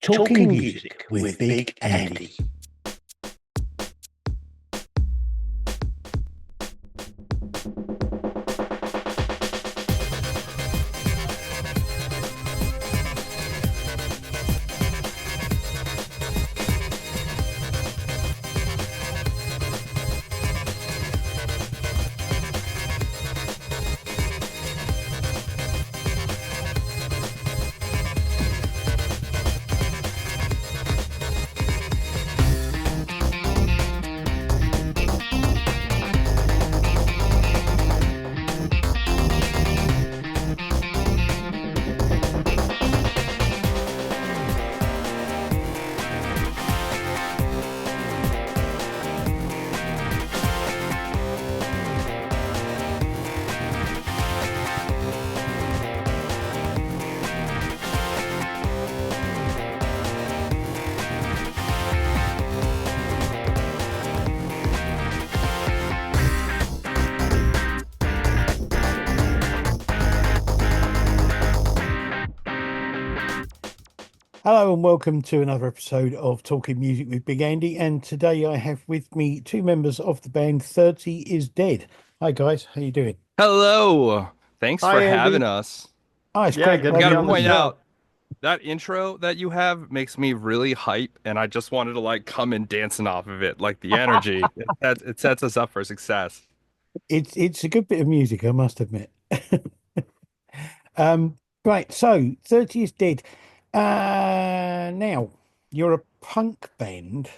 Talking Music with Big Andy. Hello and welcome to another episode of Talking Music with Big Andy. And today I have with me two members of the band 30 is Dead. Hi guys, how you doing? Hello. Thanks for Hi, having Andy. us. Oh, it's Yeah, great to good to I've have got be to you on the on. point show. out that intro that you have makes me really hype, and I just wanted to come and dancing off of it. Like the energy, it sets us up for success. It's a good bit of music, I must admit. Right, so 30 is Dead. Now you're a punk band.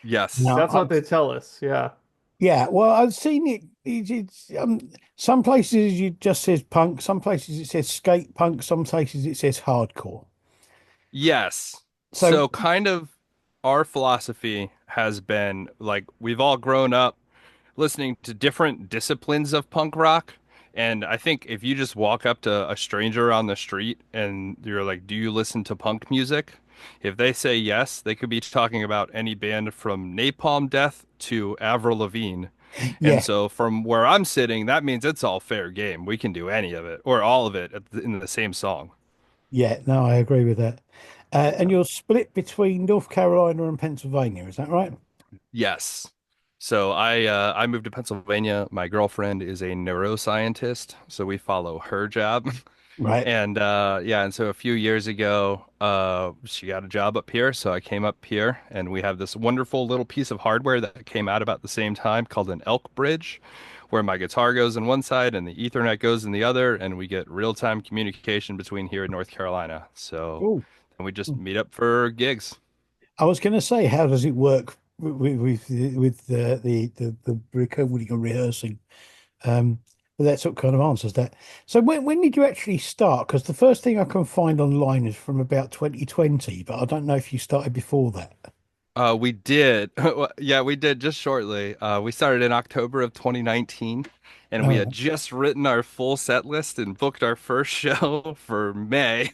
Yes. Now That's what they tell us. Yeah. yeah, well, I've seen it. It's some places it just says punk, some places it says skate punk, some places it says hardcore. Yes. So So kind of our philosophy has been like we've all grown up listening to different disciplines of punk rock. And I think if you just walk up to a stranger on the street and you're like, "Do you listen to punk music?" If they say yes, they could be talking about any band from Napalm Death to Avril Lavigne. And yeah, so from where I'm sitting, that means it's all fair game. We can do any of it or all of it in the same song. yeah, no, I agree with that. And you're split between North Carolina and Pennsylvania, is that right? Yes. So I moved to Pennsylvania. My girlfriend is a neuroscientist, so we follow her job. Right. And yeah, and so a few years ago, she got a job up here, so I came up here, and we have this wonderful little piece of hardware that came out about the same time called an Elk Bridge, where my guitar goes in one side and the Ethernet goes in the other, and we get real-time communication between here and North Carolina. So, Oh, and we just meet up for gigs. I was going to say, how does it work with the recording and rehearsing? Um, but that sort of kind of answers that. So when did you actually start? Because the first thing I can find online is from about 2020, but I don't know if you started before that. We did. Well, yeah, we did just shortly. We started in October of 2019, and we had Oh, just written our full set list and booked our first show for May.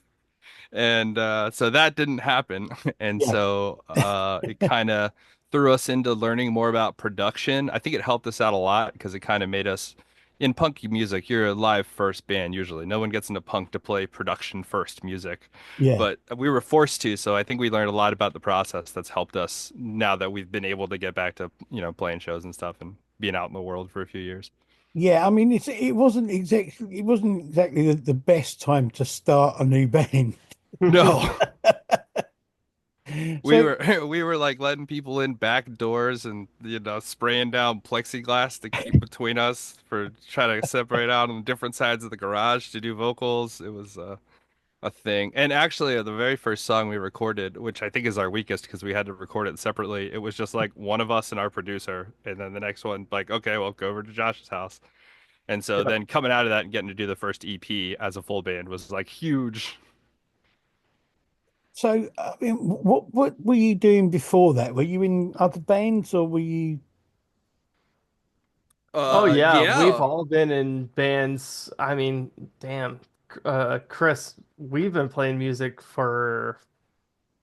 And so that didn't happen. And yeah, so it kind of threw us into learning more about production. I think it helped us out a lot because it kind of made us, in punk music, you're a live first band usually. No one gets into punk to play production first music. yeah. But we were forced to, so I think we learned a lot about the process that's helped us now that we've been able to get back to, playing shows and stuff and being out in the world for a few years. Yeah, I mean, it wasn't exactly the best time to start a new band. No. We So were we were like letting people in back doors and spraying down plexiglass to keep between us for trying to separate out on different sides of the garage to do vocals. It was a thing. And actually, the very first song we recorded, which I think is our weakest because we had to record it separately, it was just like one of us and our producer, and then the next one like, okay, well, go over to Josh's house. And so Yeah. then coming out of that and getting to do the first EP as a full band was like huge. so I mean, what were you doing before that? Were you in other bands or were you? Oh yeah, we've Yeah. all been in bands. I mean, damn, Chris, we've been playing music for,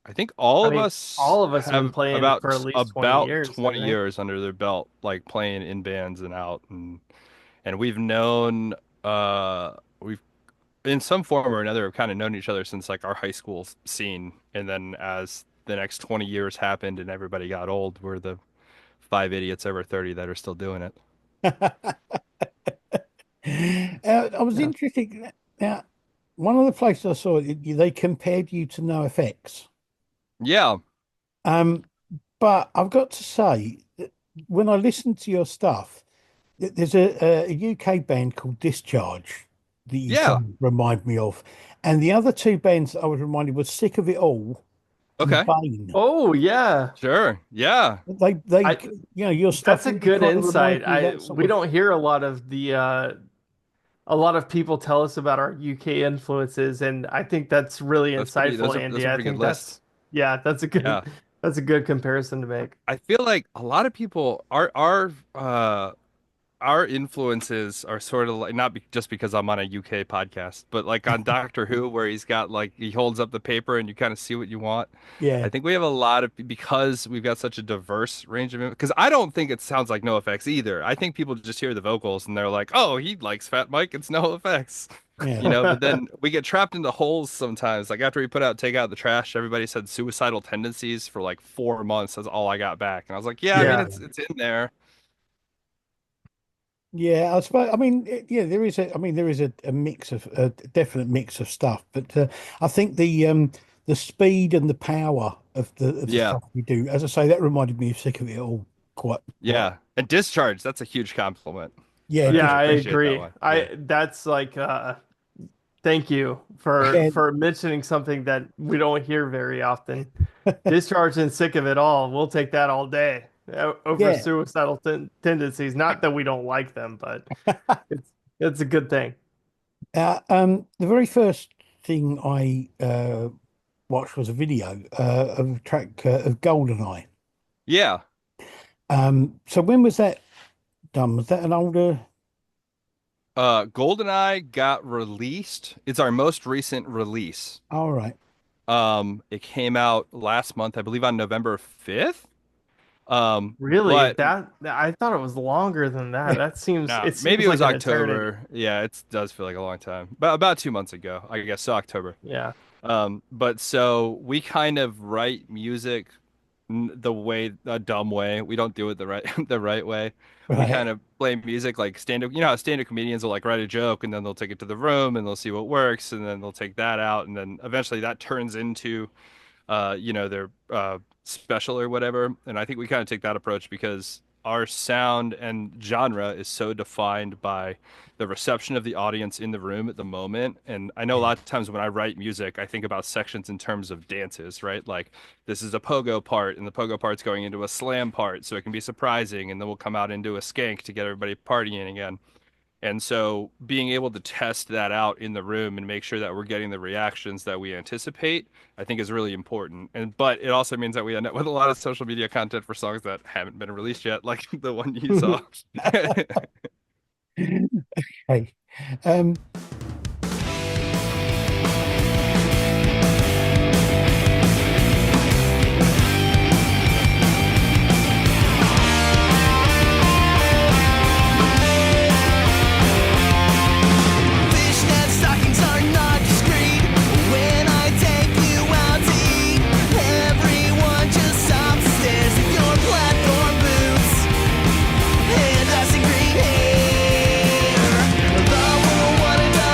I think all I of mean, us all of us have been have playing for at about least 20 about years, I 20 think. years under their belt, like playing in bands and out, and we've known we've in some form or another have kind of known each other since like our high school scene, and then as the next 20 years happened and everybody got old, we're the five idiots over 30 that are still doing it. I was Yeah. interested. Now, one of the places I saw it, they compared you to NoFX. Yeah. Um, but I've got to say, that when I listen to your stuff, there's a UK band called Discharge that you Yeah. kind of remind me of, and the other two bands that I was reminded was Sick of It All and Okay. Bane. Oh yeah. Sure. Yeah. They, I your stuff That's a really good kind of insight. reminds me of that sort We of. don't hear a lot of a lot of people tell us about our UK influences, and I think that's really Those insightful, are those Andy. are I pretty good think lists. that's a Yeah. good comparison to make. I feel like a lot of people our influences are sort of like not just because I'm on a UK podcast, but like on Doctor Who, where he's got like he holds up the paper and you kind of see what you want. Yeah, I think we have a lot of because we've got such a diverse range of because I don't think it sounds like NoFX either. I think people just hear the vocals and they're like, "Oh, he likes Fat Mike. It's NoFX." yeah. You know, but then we get trapped into holes sometimes. Like after we put out Take Out the Trash, everybody said suicidal tendencies for like 4 months. That's all I got back. And I was like, yeah, I mean Yeah. it's in there. Yeah, I suppose. I mean, yeah, there is a. I mean, there is a mix of a definite mix of stuff, but I think the speed and the power of the Yeah. stuff we do, as I say, that reminded me of Sick of It All. Quite. Yeah. And discharge, that's a huge compliment. Yeah, I Yeah, just I appreciate that agree. one. Yeah. I That's like thank you yeah, for mentioning something that we don't hear very often. Discharge and sick of it all. We'll take that all day over yeah. suicidal tendencies. Not that we don't like them, but it's a good thing. The very first thing I watched was a video of a track of GoldenEye. Yeah. So when was that done? Was that an older? GoldenEye got released. It's our most recent release. All right. It came out last month, I believe on November 5th. Really, But that I thought it was longer than that. no, It maybe seems it like was an eternity. October. Yeah, it does feel like a long time. But about 2 months ago, I guess, so October. Yeah. But so we kind of write music the way a dumb way. We don't do it the right the right way. We Right. kind of play music like stand-up. You know how stand-up comedians will like write a joke and then they'll take it to the room and they'll see what works and then they'll take that out and then eventually that turns into their special or whatever. And I think we kind of take that approach because our sound and genre is so defined by the reception of the audience in the room at the moment. And I know a lot of times when I write music, I think about sections in terms of dances, right? Like this is a pogo part, and the pogo part's going into a slam part, so it can be surprising, and then we'll come out into a skank to get everybody partying again. And so being able to test that out in the room and make sure that we're getting the reactions that we anticipate, I think is really important. And but it also means that we end up with a lot of social media content for songs that haven't been released yet, like the one you saw. Hey. Um, Fishnet stockings are not discreet. When I take you out to eat, everyone just stops and stares at your platform boots and dusty green hair. The world wanted a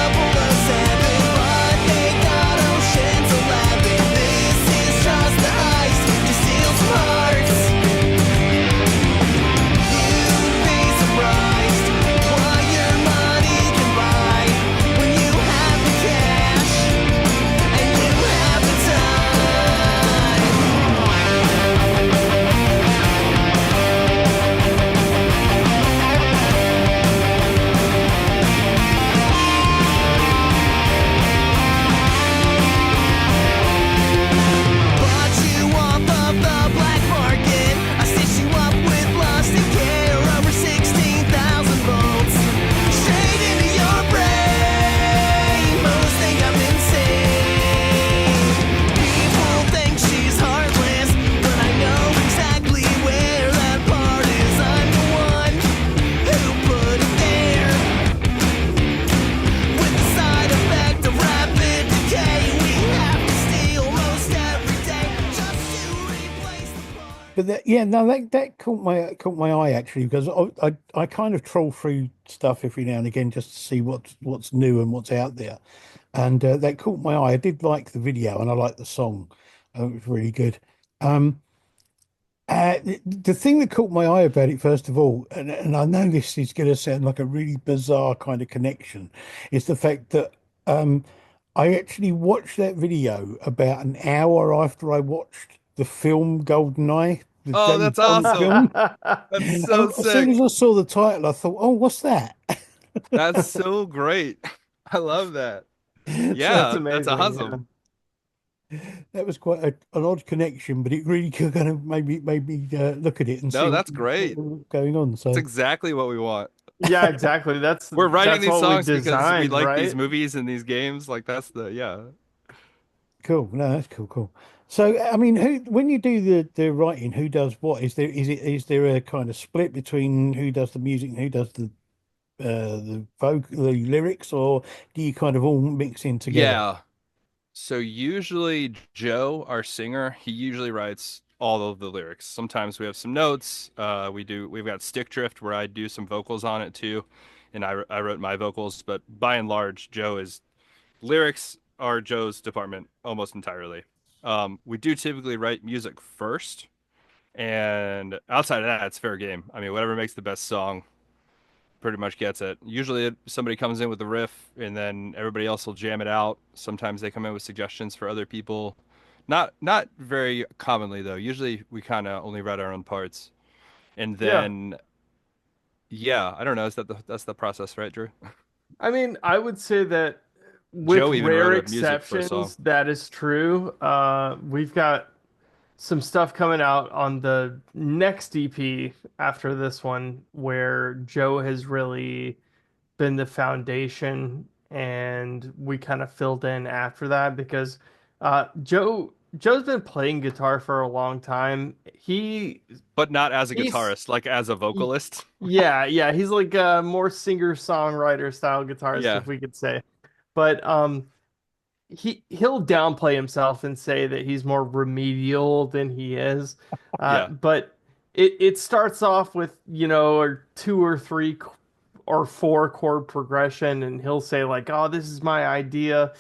But that, yeah, no, that caught my eye actually, because I kind of troll through stuff every now and again just to see what's new and what's out there, and that caught my eye. I did like the video and I liked the song. It was really good. Um, the thing that caught my eye about it, first of all, and I know this is going to sound like a really bizarre kind of connection, is the fact that I actually watched that video about an hour after I watched the film GoldenEye, the Oh, James that's Bond awesome. film. That's And so as soon sick. as I saw the title, I thought, "Oh, what's that?" That's so great. I love that. That's Yeah, that's amazing. Yeah. awesome. That was quite an odd connection, but it really kind of made me look at it and see No, what that's great. was going on. That's So exactly what we want. Yeah, exactly. We're writing That's these what we songs because we designed, like these right? movies and these games. Like that's the yeah. cool. No, that's cool. Cool. So, I mean, who when you do the writing, who does what? Is there a kind of split between who does the music and who does the lyrics, or do you kind of all mix in together? Yeah. So usually Joe, our singer, he usually writes all of the lyrics. Sometimes we have some notes. We've got Stick Drift where I do some vocals on it too, and I wrote my vocals. But by and large, Joe is lyrics are Joe's department almost entirely. We do typically write music first, and outside of that, it's fair game. I mean, whatever makes the best song pretty much gets it. Usually somebody comes in with a riff and then everybody else will jam it out. Sometimes they come in with suggestions for other people. Not very commonly though. Usually we kind of only write our own parts. And Yeah. then yeah, I don't know, that's the process, right, Drew? I mean, I would say that with Joe even rare wrote a music for a song. exceptions, that is true. We've got some stuff coming out on the next EP after this one where Joe has really been the foundation and we kind of filled in after that because Joe's been playing guitar for a long time. But not as a He's guitarist, like as a vocalist. yeah, he's like a more singer-songwriter style guitarist, Yeah. if we could say. But he'll downplay himself and say that he's more remedial than he is. Yeah. But it starts off with, a two or three or four chord progression, and he'll say like, "Oh, this is my idea.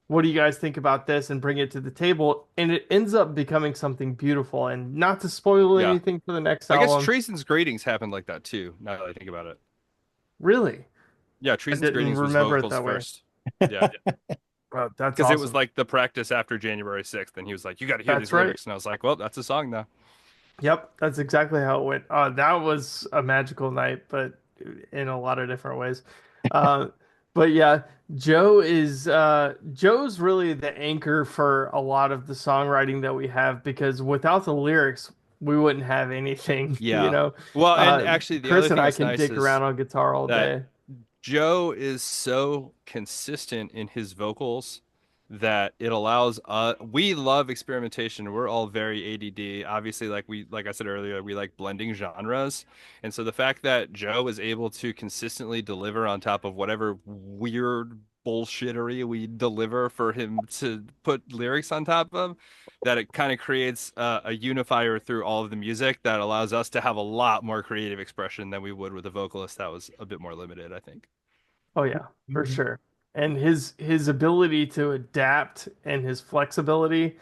What do you guys think about this?" and bring it to the table, and it ends up becoming something beautiful. And not to spoil Yeah. anything for the next I guess album, Treason's Greetings happened like that too, now that I think about it. really, Yeah, I Treason's didn't Greetings was remember it vocals that way. first. Yeah. Well, that's Because it was awesome. like the practice after January 6th, and he was like, "You got to hear That's these right. lyrics," and I was like, "Well, that's a song now." Yep, that's exactly how it went. That was a magical night, but in a lot of different ways. Uh, but yeah, Joe's really the anchor for a lot of the songwriting that we have because without the lyrics, we wouldn't have anything, Yeah. Well, and actually, the Chris other and thing I that's can nice dick is around on guitar all that day. Joe is so consistent in his vocals that it allows we love experimentation. We're all very ADD. Obviously, like I said earlier, we like blending genres. And so the fact that Joe is able to consistently deliver on top of whatever weird bullshittery we deliver for him to put lyrics on top of, that it kind of creates a unifier through all of the music that allows us to have a lot more creative expression than we would with a vocalist that was a bit more limited, I think. Oh yeah, for Mhm. sure. And his ability to adapt and his flexibility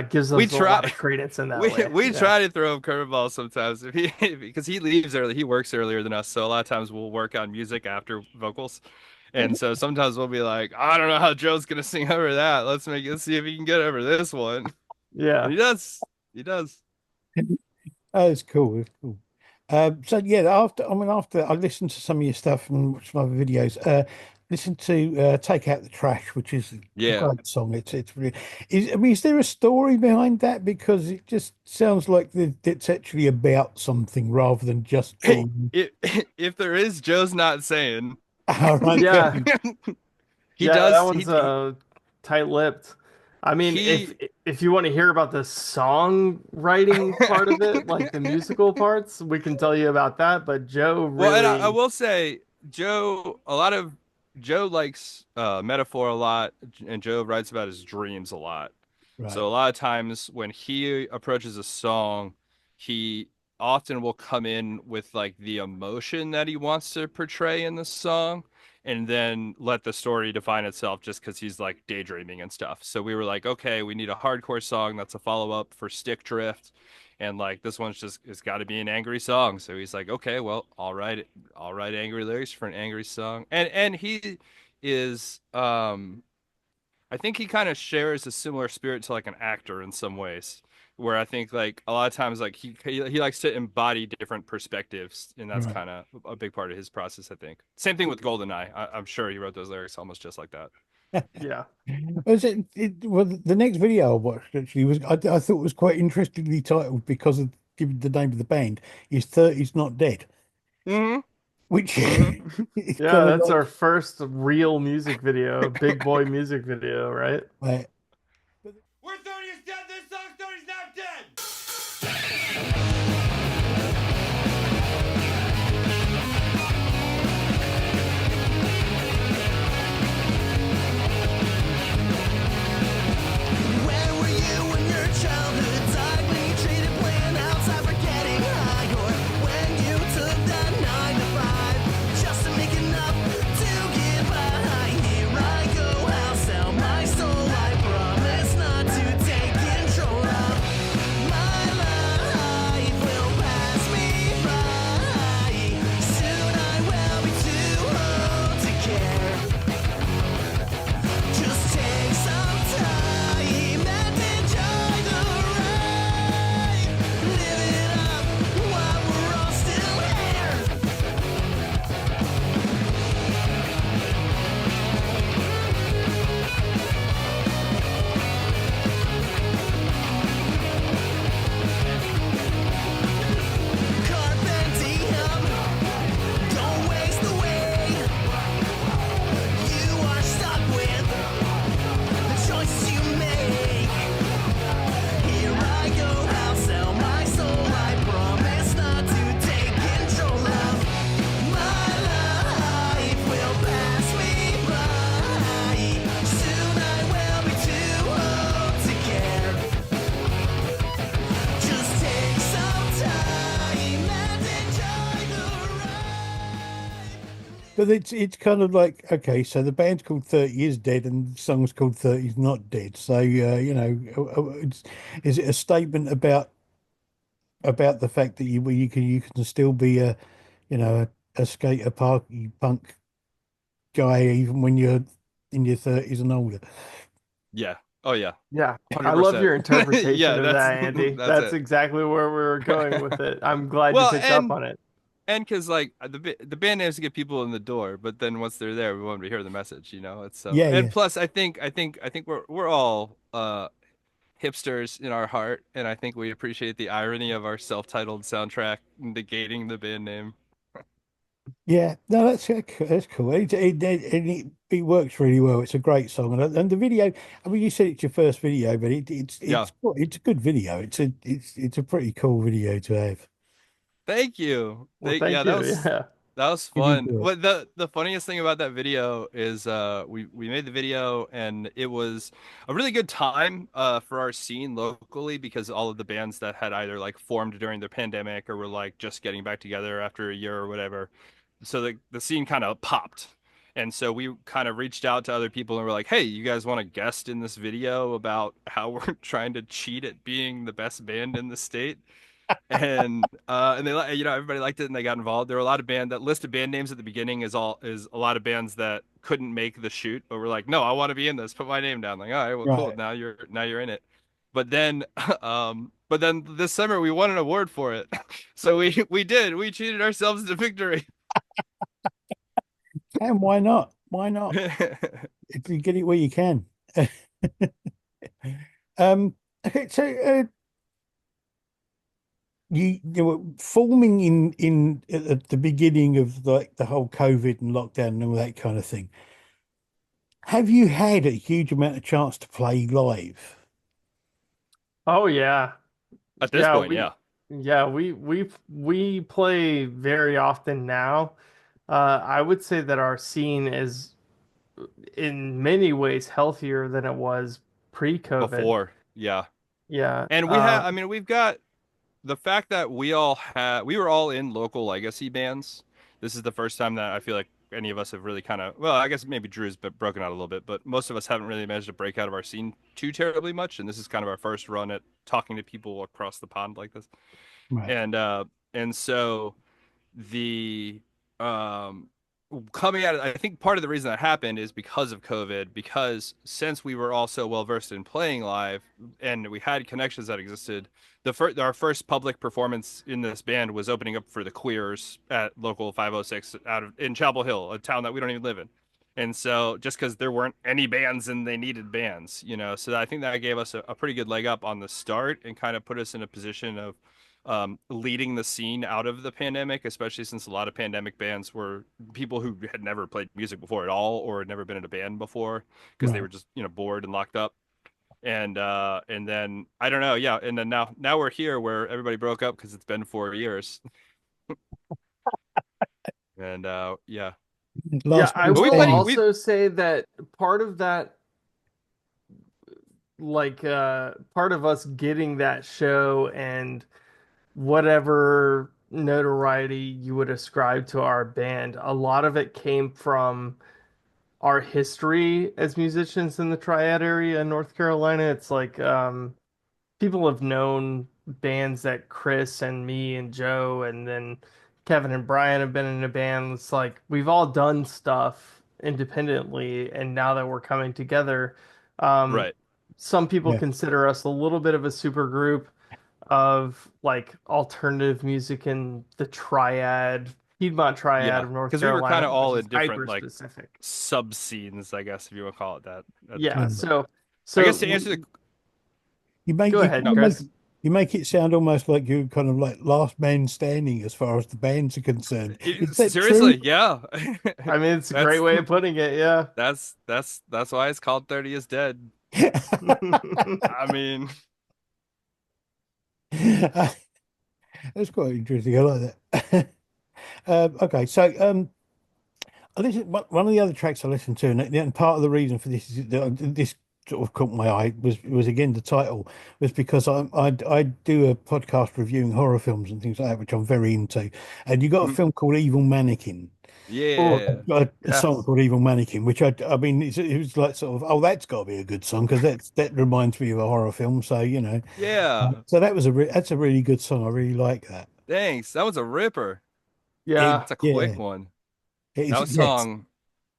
gives We us a lot try of credence in that we way. we Yeah. try to throw him curveballs sometimes if he because he leaves early, he works earlier than us, so a lot of times we'll work on music after vocals. And so sometimes we'll be like, I don't know how Joe's gonna sing over that. Let's see if he can get over this one. And Yeah. he does. He does. Oh, it's cool. It's cool. So yeah, after I listened to some of your stuff and watched some other videos, listen to "Take Out the Trash," which is a Yeah. great song. It's really I mean, is there a story behind that? Because it just sounds like it's actually about something rather than just being. If there is, Joe's not saying. All right, Yeah. He Yeah, that does one's tight-lipped. I mean, he if you want to hear about the songwriting part of it, like the musical parts, we can tell you about that. But Joe well, and I really, will say, Joe likes metaphor a lot, and Joe writes about his dreams a lot. right. So a lot of times when he approaches a song, he often will come in with like the emotion that he wants to portray in the song and then let the story define itself just because he's like daydreaming and stuff. So we were like, okay, we need a hardcore song that's a follow-up for Stick Drift. And like this one's just it's got to be an angry song. So he's like, okay, well, I'll write angry lyrics for an angry song. And he is I think he kind of shares a similar spirit to like an actor in some ways, where I think like a lot of times like he likes to embody different perspectives, and that's Right. kind of a big part of his process, I think. Same thing with GoldenEye. I'm sure he wrote those lyrics almost just like that. Yeah. Was well, the next video I watched actually was I thought was quite interestingly titled because of giving the name of the band is 30's Not Dead, Hmm. which Hmm. is Yeah, kind of that's our first real music video, big boy music video, right? like We're 30 is dead, this song's 30's not dead! Where were you when your childhood died? When you treated playing outside for getting high? Or when you took that 9 to 5 just to make enough to get by? Here I go, I'll sell my soul. I promise not to take control of my life. Will pass me by. Soon I will be too old to care. Just take some time and enjoy the ride. Live it up while we're all still here. Carpe diem, don't waste away. You are stuck with the choices you make. Here I go, I'll sell my soul. I promise not to take control of my life. Will pass me by. Soon I will be too old to care. Just take some time and enjoy the ride. but it's kind of like okay, so the band's called 30 is dead and the song's called 30's not dead. So is it a statement about the fact that you can still be a a skater parky punk guy even when you're in your 30s and older? Yeah. Oh yeah. Yeah. I love your 100%. interpretation Yeah, of that's that, Andy. that's That's it. exactly where we were going with it. I'm glad you Well, picked up on it. and because like the band names to get people in the door, but then once they're there, we want them to hear the message. It's so. Yeah, And yeah. plus, I think we're all hipsters in our heart, and I think we appreciate the irony of our self-titled soundtrack negating the band name. Yeah, no, that's cool. It works really well. It's a great song, and the video. I mean, you said it's your first video, but Yeah. it's a good video. It's a pretty cool video to have. Thank you. Well, Yeah, thank you. Yeah. that was You did fun. do it. But the funniest thing about that video is we made the video and it was a really good time for our scene locally because all of the bands that had either like formed during the pandemic or were like just getting back together after a year or whatever. So the scene kind of popped. And so we kind of reached out to other people and we're like, "Hey, you guys want to guest in this video about how we're trying to cheat at being the best band in the state?" And they everybody liked it and they got involved. There were a lot of that list of band names at the beginning is a lot of bands that couldn't make the shoot but were like, no, I want to be in this, put my name down. Like, all right, well, cool, Right. now you're in it. But then this summer we won an award for it. So we cheated ourselves to victory. And why not? Why not? If you get it where you can. Okay, so you were forming in at the beginning of like the whole COVID and lockdown and all that kind of thing. Have you had a huge amount of chance to play live? Oh yeah. At this Yeah, point, we yeah. yeah, we play very often now. I would say that our scene is in many ways healthier than it was pre-COVID. Before, yeah. Yeah. And I mean, we've got the fact that we were all in local legacy bands. This is the first time that I feel like any of us have really kind of, well, I guess maybe Drew's broken out a little bit, but most of us haven't really managed to break out of our scene too terribly much. And this is kind of our first run at talking to people across the pond like this. Right. And so the um coming out of, I think part of the reason that happened is because of COVID, because since we were all so well versed in playing live and we had connections that existed, our first public performance in this band was opening up for the Queers at local 506 in Chapel Hill, a town that we don't even live in. And so just because there weren't any bands and they needed bands, so I think that gave us a pretty good leg up on the start and kind of put us in a position of leading the scene out of the pandemic, especially since a lot of pandemic bands were people who had never played music before at all or had never been in a band before because they Right. were just, bored and locked up. And then I don't know, yeah. And then now we're here where everybody broke up because it's been 4 years. And yeah. Yeah, Last I man But we will played standing. we also say that part of that, part of us getting that show and whatever notoriety you would ascribe to our band, a lot of it came from our history as musicians in the Triad area in North Carolina. It's like people have known bands that Chris and me and Joe and then Kevin and Brian have been in a band. It's like we've all done stuff independently, and now that we're coming together, um, right. some people Yeah. consider us a little bit of a super group of like alternative music in the Triad, Piedmont Triad Yeah. of North Because we were kind Carolina, of which all is in different hyper like specific. sub scenes, I guess, if you want to call it that at the Yeah, time. Mm. But so I so guess to answer the You make go you ahead, kind of make Chris. you make it sound almost like you're kind of like last man standing as far as the bands are concerned. Is that true? seriously, yeah. I mean, it's a great That's way of putting it, yeah. that's why it's called 30 is dead. I mean, That's quite interesting. I like that. Okay, so I listen. One of the other tracks I listened to, and part of the reason for this is that this sort of caught my eye was again the title was because I do a podcast reviewing horror films and things like that, which I'm very into. And you got a mm, film called Evil Mannequin, or Oh, yeah. a song yes. called Evil Mannequin, which I mean it was like sort of, oh, that's got to be a good song because that reminds me of a horror film. So Yeah. so that's a really good song. I really like that. Thanks. That was a ripper. Yeah. That's a quick Yeah, one. it's That yes, song,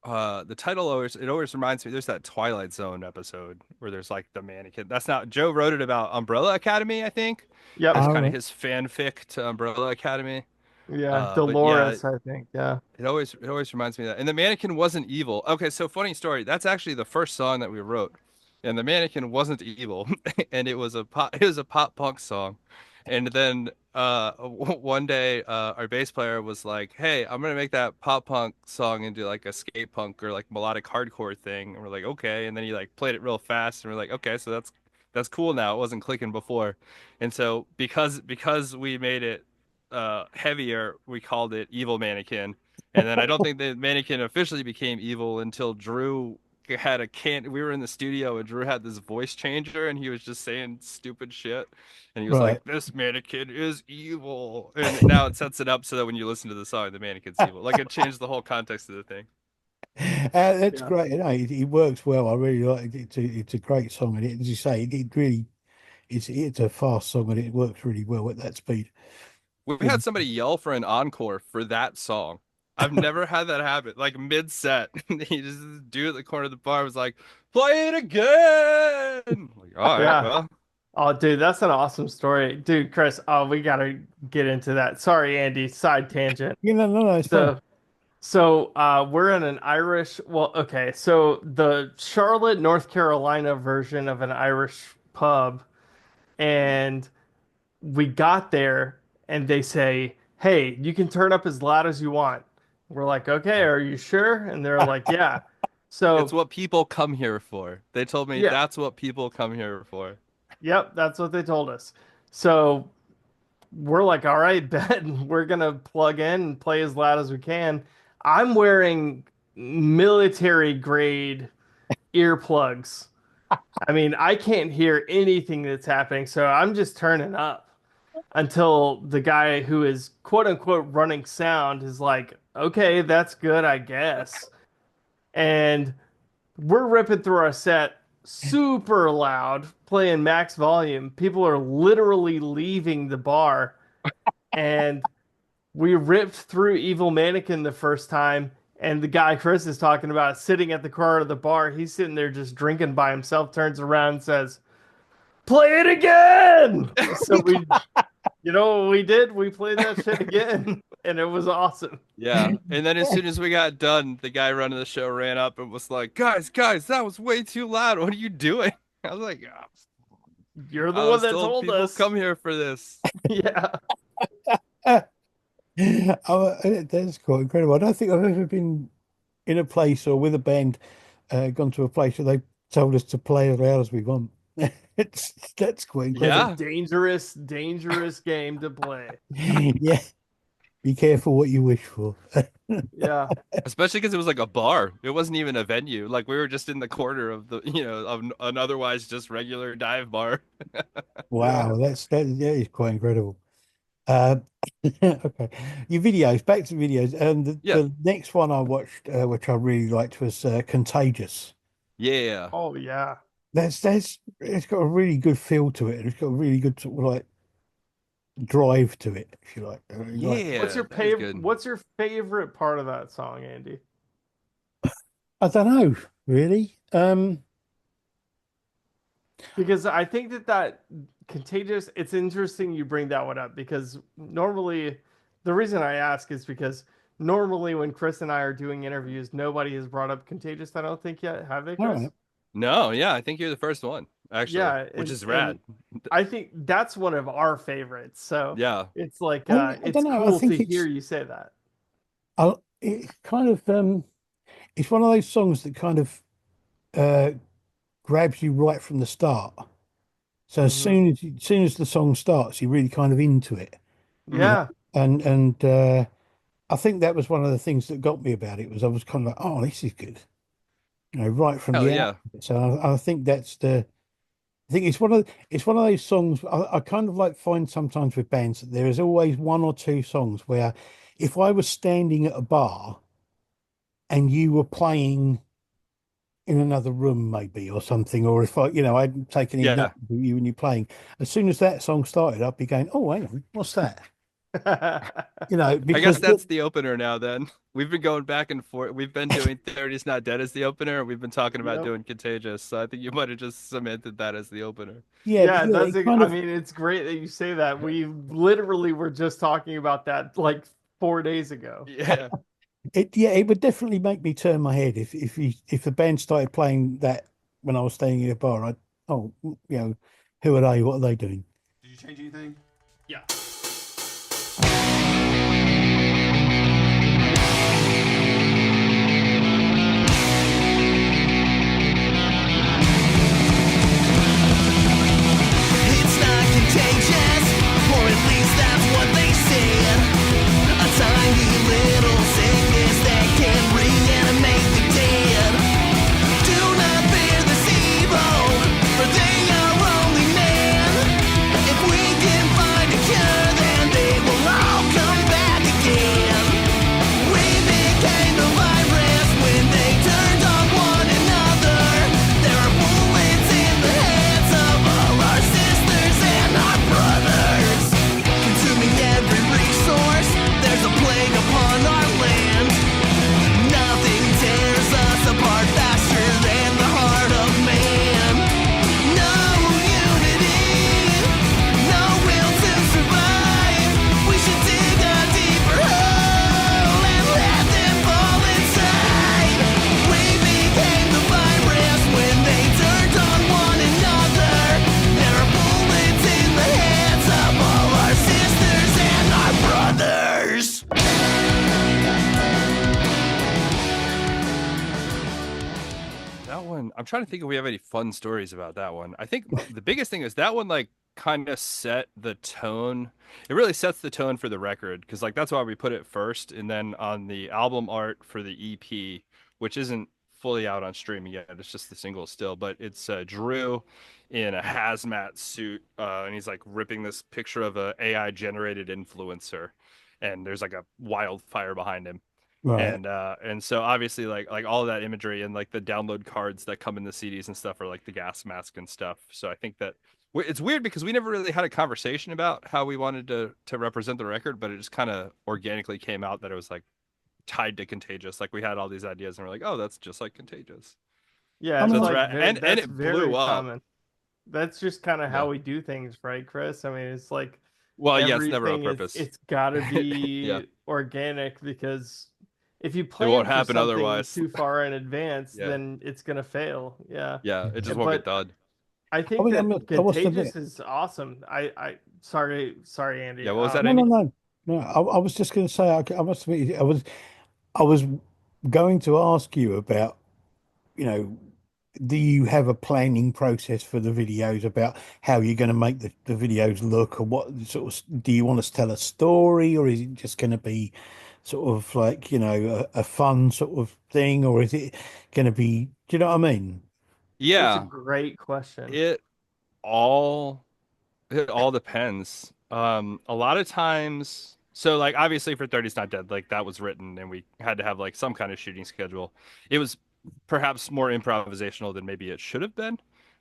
the title always reminds me. There's that Twilight Zone episode where there's like the mannequin. That's not Joe wrote it about Umbrella Academy, I think. Yep. As all kind of right. his fanfic to Umbrella Academy. Yeah. But yeah, Dolores, I think. Yeah. it always reminds me of that. And the mannequin wasn't evil. Okay, so funny story. That's actually the first song that we wrote. And the mannequin wasn't evil. And it was a pop punk song. And then one day our bass player was like, "Hey, I'm gonna make that pop punk song into like a skate punk or like melodic hardcore thing." And we're like, "Okay." And then he like played it real fast and we're like, "Okay, so that's cool now. It wasn't clicking before." And so because we made it heavier, we called it Evil Mannequin. And then I don't think the mannequin officially became evil until Drew had a can. We were in the studio and Drew had this voice changer and he was just saying stupid shit. And he was Right. like, "This mannequin is evil." And now it sets it up so that when you listen to the song, the mannequin's evil. Like it changed the whole context of the thing. That's Yeah. great. It works well. I really like it. It's a great song, and as you say, it really it's a fast song, and it works really well at that speed. We Yeah. had somebody yell for an encore for that song. I've never had that happen. Like mid set, he just this dude at the corner of the bar was like, "Play it again." I'm like, all right, Yeah. well, Oh, dude, that's an awesome story. Dude, Chris, oh, we gotta get into that. Sorry, Andy, side tangent. No, it's fine. So we're in an Irish, well, okay, so the Charlotte, North Carolina version of an Irish pub, and we got there and they say, "Hey, you can turn up as loud as you want." We're like, "Okay, are you sure?" And they're like, "Yeah." it's So, what people come here for. They told me yeah, that's what people come here for. yep, that's what they told us. So we're like, "All right, bet we're gonna plug in and play as loud as we can." I'm wearing military grade earplugs. I mean, I can't hear anything that's happening, so I'm just turning up. until the guy who is quote unquote running sound is like, okay, that's good, I guess. And we're ripping through our set super loud, playing max volume. People are literally leaving the bar. And we ripped through Evil Mannequin the first time. And the guy Chris is talking about sitting at the corner of the bar, he's sitting there just drinking by himself, turns around and says, "Play it again." So you know what we did? We played that shit again, and it was awesome. Yeah. And then as soon as we got done, the guy running the show ran up and was like, guys, that was way too loud. What are you doing? I was like, You're the I one was that told told people us. come here for this. Yeah. That's quite incredible. I don't think I've ever been in a place or with a band, gone to a place where they told us to play as loud as we want. That's quite incredible. Yeah. Dangerous, dangerous game to play. Yeah. Be careful what you wish for. Yeah. Especially because it was like a bar. It wasn't even a venue. Like we were just in the corner of the, of an otherwise just regular dive bar. Wow, that is quite incredible. Okay, your videos. Back to videos. Yeah. The next one I watched, which I really liked, was Contagious. Yeah. Oh yeah. It's got a really good feel to it. It's got a really good sort of like drive to it, if you like. Yeah. What's your that was favorite? good. What's your favorite part of that song, Andy? I don't know, really. Because I think that Contagious, it's interesting you bring that one up because normally the reason I ask is because normally when Chris and I are doing interviews, nobody has brought up Contagious, I don't think yet, have they, All Chris? right. No, yeah, I think you're the first one, actually. Yeah, which and- is rad. I think that's one of our favorites. So Yeah. it's like I it's don't know, I cool think to it's- hear you say that. It kind of it's one of those songs that kind of grabs you right from the start. So as Mhm. soon as the song starts, you're really kind of into it. Yeah. And I think that was one of the things that got me about it was I was kind of like, oh, this is good, right from Oh, the yeah. outset. So I think I think it's one of those songs I kind of like find sometimes with bands that there is always one or two songs where if I was standing at a bar and you were playing in another room maybe or something, or if I'd taken Yeah. in note of you and you're playing, as soon as that song started, I'd be going, oh, hang on, what's that? I Because guess that's the opener now then. We've been going back and forth. We've been doing 30's Not Dead as the opener, and we've been talking about Yep. doing Contagious. So I think you might have just cemented that as the opener. Yeah, but that's it kind I of mean, it's great that you say that. We literally were just talking about that like 4 days ago. Yeah. it would definitely make me turn my head if the band started playing that when I was staying in a bar. Who are they? What are they doing? Did you change anything? Yeah. It's not contagious, or at least that's what they say. A tiny little sickness that can reanimate the dead. Do not fear this evil, for they are only men. If we can find a cure, then they will all come back again. We became the virus when they turned on one another. There are bullets in the heads of all our sisters and our brothers, consuming every resource. There's a plague upon our land. Nothing tears us apart faster than the heart of man. No unity, no will to survive. We should dig a deeper hole and let them fall inside. We became the virus when they turned on one another. There are bullets in the heads of all our sisters and our brothers. That one, I'm trying to think if we have any fun stories about that one. I think the biggest thing is that one, like, kind of set the tone. It really sets the tone for the record because, like, that's why we put it first. And then on the album art for the EP, which isn't fully out on streaming yet, it's just the single still, but it's Drew in a hazmat suit, and he's like ripping this picture of a AI generated influencer, and there's like a wildfire behind him. Right. And so obviously like all of that imagery and like the download cards that come in the CDs and stuff are like the gas mask and stuff. So I think that it's weird because we never really had a conversation about how we wanted to represent the record, but it just kind of organically came out that it was like tied to Contagious. Like we had all these ideas and we're like, oh, that's just like Contagious. Yeah, So it's it's like and that's it very blew up. common. That's just kind of how Yeah. we do things, right, Chris? I mean, it's like Well, yeah, it's never on everything is purpose. it's got to Yeah. be organic because if you It plan won't for happen something otherwise. too far in advance, Yeah. then it's gonna fail. Yeah. Yeah, it just Yeah, won't get but done. I think mean, that I must admit. Contagious is awesome. Sorry, Andy. Yeah, what was that, No, Andy? no. I was just going to say, I must admit, I was going to ask you about, you know, do you have a planning process for the videos about how you're going to make the videos look, or what sort of, do you want us to tell a story, or is it just going to be sort of like, a fun sort of thing, or is it going to be, do you know what I mean? It's a Yeah, great question. it all it all depends. A lot of times, so like obviously for 30's Not Dead, like that was written and we had to have like some kind of shooting schedule. It was perhaps more improvisational than maybe it should have been.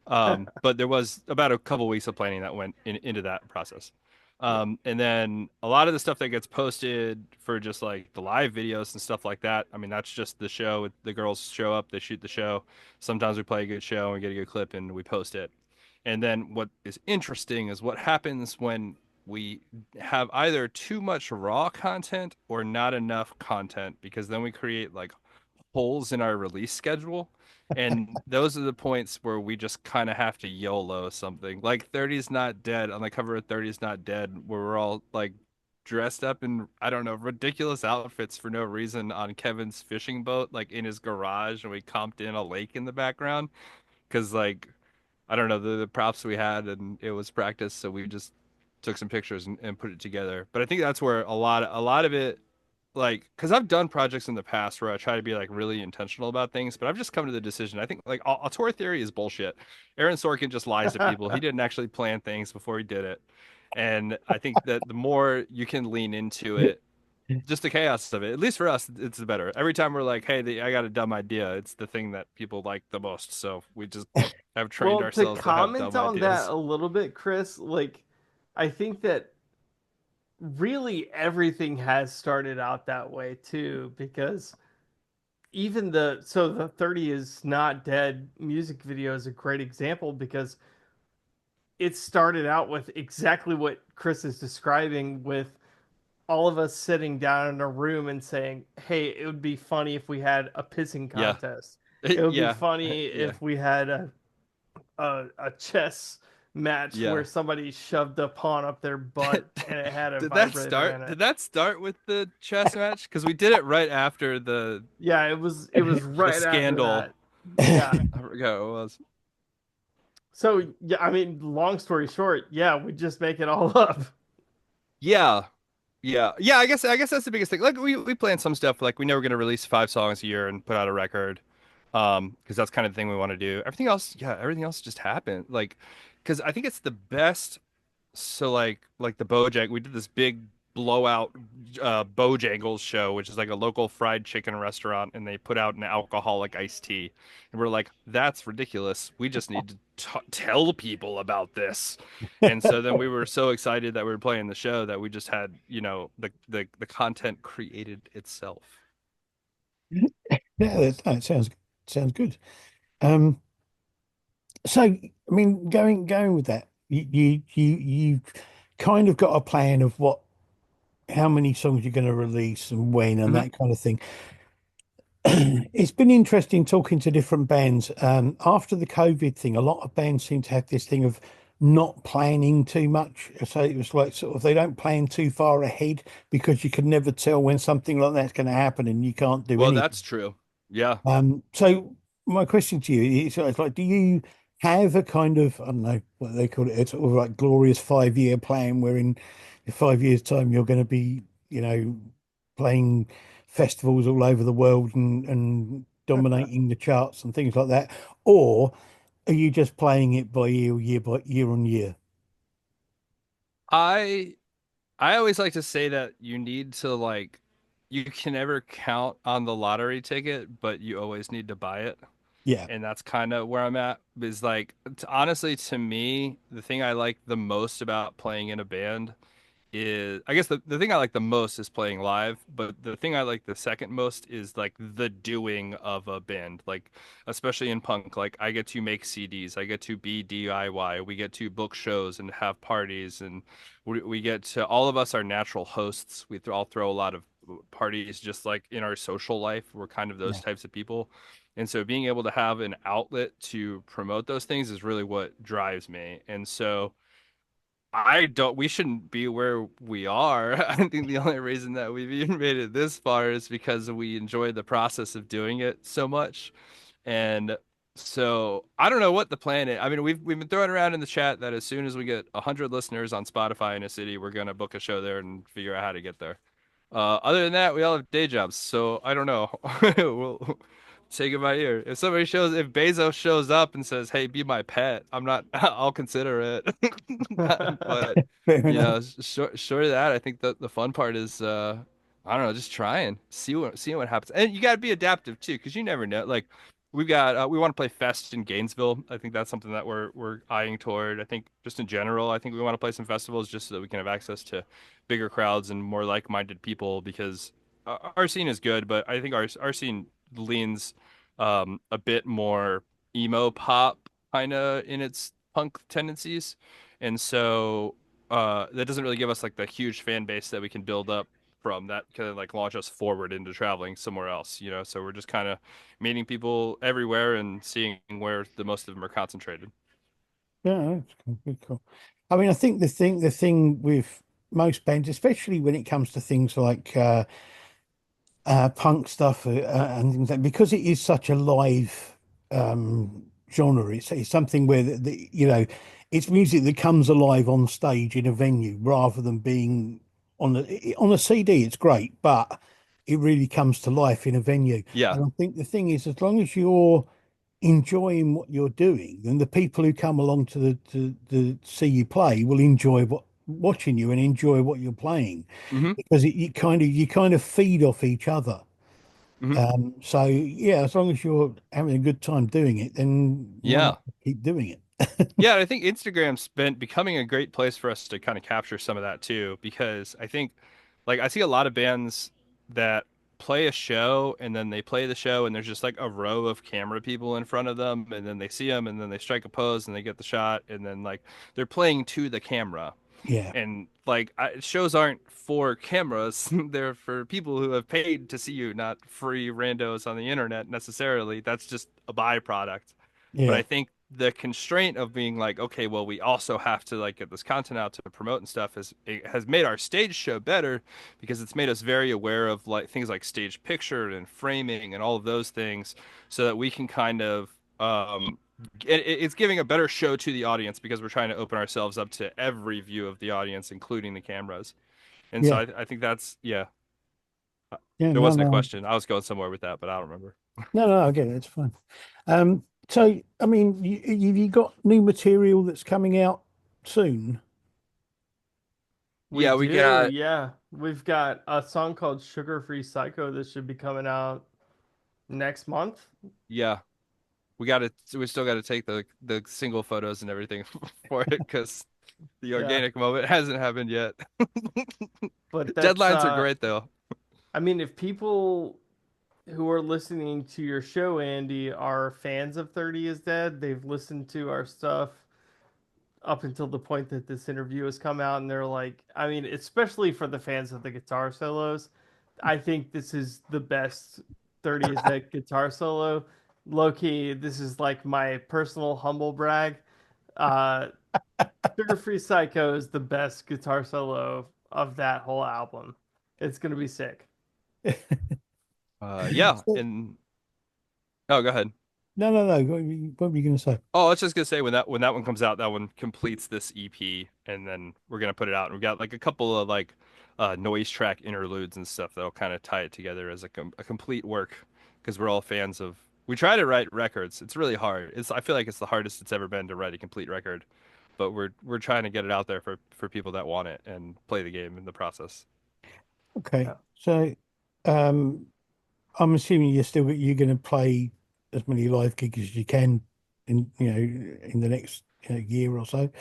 But there was about a couple weeks of planning that went into that process. And then a lot of the stuff that gets posted for just like the live videos and stuff like that. I mean, that's just the show. The girls show up, they shoot the show. Sometimes we play a good show and get a good clip and we post it. And then what is interesting is what happens when we have either too much raw content or not enough content, because then we create like holes in our release schedule. And those are the points where we just kind of have to YOLO something. Like 30's Not Dead, on the cover of 30's Not Dead, where we're all like dressed up in, I don't know, ridiculous outfits for no reason on Kevin's fishing boat, like in his garage, and we comped in a lake in the background. Because like I don't know, the props we had and it was practice, so we just took some pictures and put it together. But I think that's where a lot of it, like, because I've done projects in the past where I try to be like really intentional about things, but I've just come to the decision. I think like auteur theory is bullshit. Aaron Sorkin just lies to people. He didn't actually plan things before he did it. And I think that the more you can lean into it, just the chaos of it, at least for us, it's the better. Every time we're like, hey, I got a dumb idea, it's the thing that people like the most. So we just have trained Well, to ourselves to have comment dumb on ideas. that a little bit, Chris, like I think that really everything has started out that way too, because even the 30 is Not Dead music video is a great example because it started out with exactly what Chris is describing, with all of us sitting down in a room and saying, hey, it would be funny if we had a pissing Yeah. contest. It would Yeah. be funny Yeah. if we had a chess match Yeah. where somebody shoved a pawn up their butt and it had a Did that vibrator start? in it. Did that start with the chess match? Because we did it right after the Yeah, it was right after scandal. that. Yeah. I forgot what it was. So yeah, I mean, long story short, yeah, we just make it all up. Yeah. I guess that's the biggest thing. Like we planned some stuff, like we know we're gonna release 5 songs a year and put out a record. Because that's kind of the thing we want to do. Everything else just happened. Like, because I think it's the best. So like the Bojang, we did this big blowout Bojangles show, which is like a local fried chicken restaurant, and they put out an alcoholic iced tea, and we're like, that's ridiculous. We just need to tell people about this. And so then we were so excited that we were playing the show that we just had, the content created itself. Yeah, that sounds good. So I mean, going with that, you kind of got a plan of how many songs you're going to release and when and Mhm. that kind of thing. It's been interesting talking to different bands. After the COVID thing, a lot of bands seem to have this thing of not planning too much. So it was like sort of they don't plan too far ahead because you can never tell when something like that's going to happen and you can't do Well, anything. that's true. Yeah. So my question to you is it's like, do you have a kind of, I don't know what they call it, a sort of like glorious 5-year plan where in 5 years' time you're going to be, playing festivals all over the world and dominating the charts and things like that? Or are you just playing it by year on year? I I always like to say that you need to like you can never count on the lottery ticket, but you always need to buy it. Yeah, And that's kind of where I'm at. Is like honestly to me, the thing I like the most about playing in a band is I guess the thing I like the most is playing live, but the thing I like the second most is like the doing of a band. Like especially in punk, like I get to make CDs, I get to be DIY, we get to book shows and have parties, and we get to all of us are natural hosts. All throw a lot of parties just like in our social life. We're kind of those yeah, types of people. And so being able to have an outlet to promote those things is really what drives me. And so we shouldn't be where we are. I think the only reason that we've even made it this far is because we enjoy the process of doing it so much. And so I don't know what the plan is. I mean, we've been throwing around in the chat that as soon as we get 100 listeners on Spotify in a city, we're gonna book a show there and figure out how to get there. Other than that, we all have day jobs, so I don't know. We'll take it by ear. If Bezos shows up and says, "Hey, be my pet," I'm not. I'll consider it. But fair enough. short of that, I think the fun part is, I don't know, just trying, see what happens, and you got to be adaptive too, because you never know. Like we want to play Fest in Gainesville. I think that's something that we're eyeing toward. I think just in general, I think we want to play some festivals just so that we can have access to bigger crowds and more like-minded people because our scene is good, but I think our scene leans a bit more emo pop kind of in its punk tendencies, and so that doesn't really give us like the huge fan base that we can build up from that kind of like launch us forward into traveling somewhere else, you know. So we're just kind of meeting people everywhere and seeing where the most of them are concentrated. Yeah, that's cool. Good, cool. I mean, I think the thing with most bands, especially when it comes to things like punk stuff and things like, because it is such a live genre. It's something where it's music that comes alive on stage in a venue rather than being on a CD. It's great, but it really comes to life in a venue. Yeah. And I think the thing is, as long as you're enjoying what you're doing, then the people who come along to see you play will enjoy watching you and enjoy what you're playing Hmm. because you kind of feed off each other. Hmm. So yeah, as long as you're having a good time doing it, then why Yeah. not keep doing it? Yeah, I think Instagram's been becoming a great place for us to kind of capture some of that too, because I think like I see a lot of bands that play a show and then they play the show and there's just like a row of camera people in front of them and then they see them and then they strike a pose and they get the shot and then like they're playing to the camera. Yeah, And like shows aren't for cameras, they're for people who have paid to see you, not free randos on the internet necessarily. That's just a byproduct. But yeah, I think the constraint of being like, okay, well, we also have to like get this content out to promote and stuff has made our stage show better because it's made us very aware of like things like stage picture and framing and all of those things, so that we can kind of it's giving a better show to the audience because we're trying to open ourselves up to every view of the audience, including the cameras. And so yeah, I think that's yeah. yeah. There No, wasn't a no, question. I was going somewhere with that, but I don't remember. no. I get it. It's fine. So I mean, you got new material that's coming out soon. We Yeah, we do, got yeah. We've got a song called Sugar Free Psycho that should be coming out next month. yeah. We still got to take the single photos and everything for it because the Yeah. organic moment hasn't happened yet. But that's Deadlines are great though. I mean, if people who are listening to your show, Andy, are fans of 30 is Dead, they've listened to our stuff up until the point that this interview has come out, and they're like, I mean, especially for the fans of the guitar solos, I think this is the best 30 is Dead guitar solo. Low key, this is like my personal humble brag. Uh, Sugar Free Psycho is the best guitar solo of that whole album. It's gonna be sick. Yeah, So- and oh, go ahead. No, no, no. What were you going to say? Oh, I was just gonna say when that one comes out, that one completes this EP, and then we're gonna put it out. And we got like a couple of like noise track interludes and stuff that'll kind of tie it together as a complete work because we're all fans of We try to write records. It's really hard. I feel like it's the hardest it's ever been to write a complete record, but we're trying to get it out there for people that want it and play the game in the process. Okay. Yeah. So, um, I'm assuming you're going to play as many live gigs as you can in the next year or so.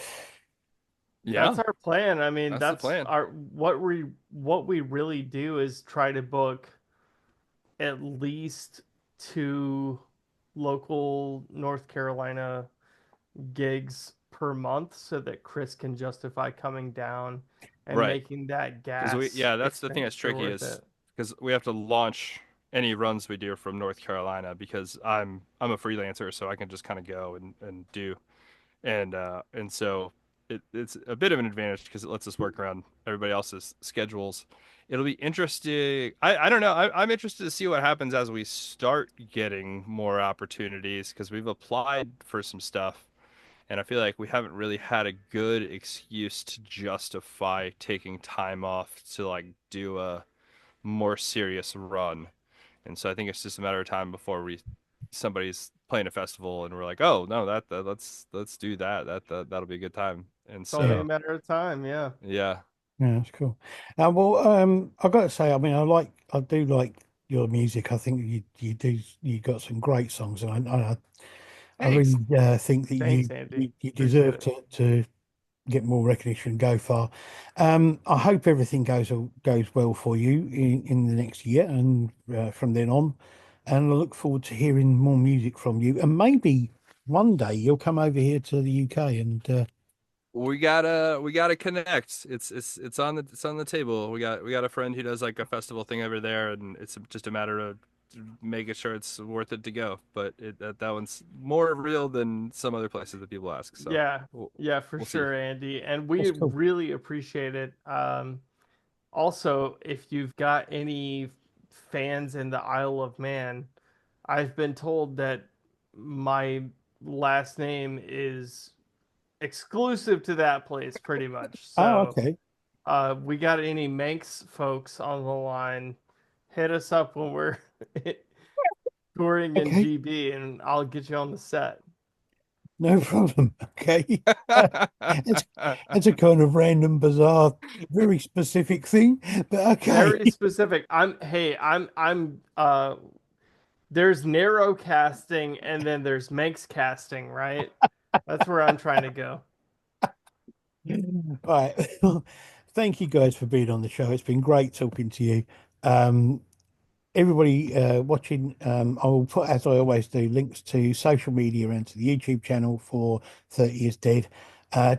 Yeah, That's our plan. I mean, That's the that's plan. our what we really do is try to book at least 2 local North Carolina gigs per month so that Chris can justify coming down and Right. making that gas. That's the thing that's expenditure tricky worth is it. because we have to launch any runs we do from North Carolina because I'm a freelancer, so I can just kind of go and do. And so it's a bit of an advantage because it lets us work around everybody else's schedules. It'll be interesting. I don't know. I'm interested to see what happens as we start getting more opportunities because we've applied for some stuff, and I feel like we haven't really had a good excuse to justify taking time off to like do a more serious run. And so I think it's just a matter of time before somebody's playing a festival and we're like, oh no, let's do that. That'll be a good time. And It's only so a matter of time. Yeah. yeah, Yeah, that's cool. I've got to say, I mean, I do like your music. I think you got some great songs, and I thanks. really think that Thanks, Andy. you Appreciate deserve it. to get more recognition and go far. I hope everything goes well for you in the next year and from then on. And I look forward to hearing more music from you. And maybe one day you'll come over here to the UK and We gotta connect. It's on the table. We got a friend who does like a festival thing over there, and it's just a matter of making sure it's worth it to go. But that one's more real than some other places that people ask. So Yeah. we'll, Yeah, for we'll see. sure, Andy. And we that's cool. really appreciate it. Also, if you've got any fans in the Isle of Man, I've been told that my last name is exclusive to that place pretty much. Oh, So, okay. we got any Manx folks on the line, hit us up when we're touring in Okay. GB and I'll get you on the set. No problem. Okay. It's a kind of random, bizarre, very specific thing, but okay. Very specific. There's narrow casting and then there's Manx casting, right? That's where I'm trying to go. Right. Thank you guys for being on the show. It's been great talking to you. Um, Everybody watching, I will put, as I always do, links to social media and to the YouTube channel for 30 Years Dead.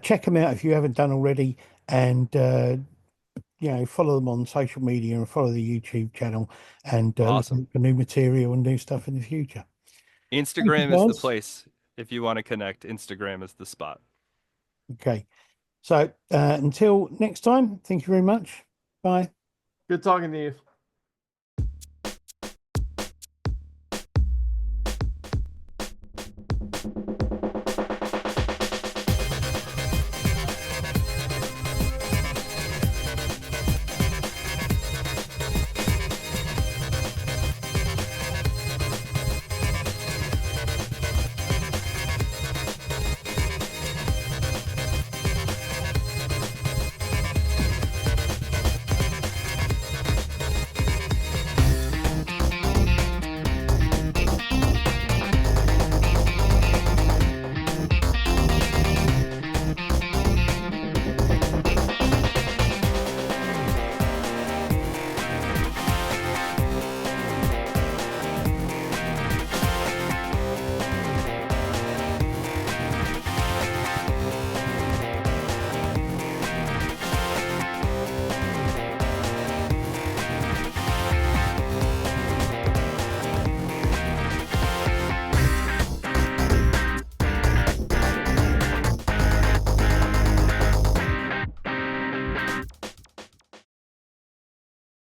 Check them out if you haven't done already, and follow them on social media and follow the YouTube channel, and look Awesome. for new material and new stuff in the future. Instagram is the guys. place if you want to connect. Instagram is the spot. Okay. So until next time, thank you very much. Bye. Good talking to you.